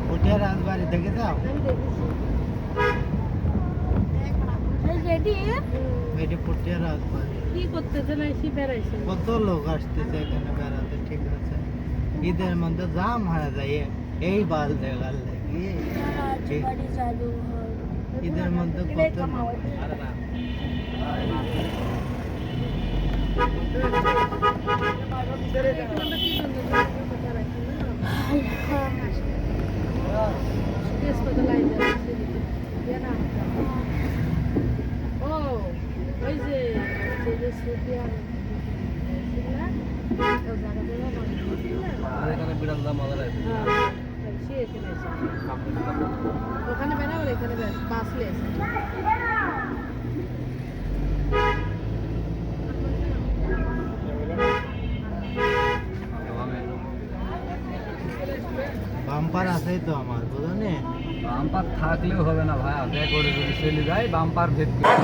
পুটিয়া রাজবাড়ি দেখে যাও। এটি পুটিয়া রাজবাড়ি। কি করতেছে না এসে বেড়াইছে? কত লোক আসতেছে এখানে বেড়াতে, ঠিক আছে। ঈদের মধ্যে জাম হারা যায় এই বাল দেখার লাগি। ঈদের মধ্যে কত ওখানে বেড়াও, এখানে বাসলে বাম্পার আছে তো আমার, বুঝো নি? বাম্পার থাকলেও হবে না ভাই, আগে করে যদি চলে যায় বাম্পার ভেদ করে।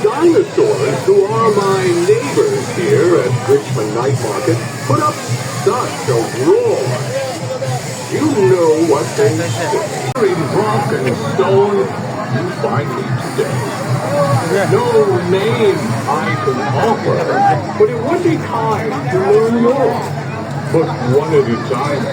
Dinosaurs, who are my neighbors here at Richmond Night Market, put up such a roar. You know what they say. In rock and stone, you find me today. No name I can offer, but it would be time to learn more. But one at a time.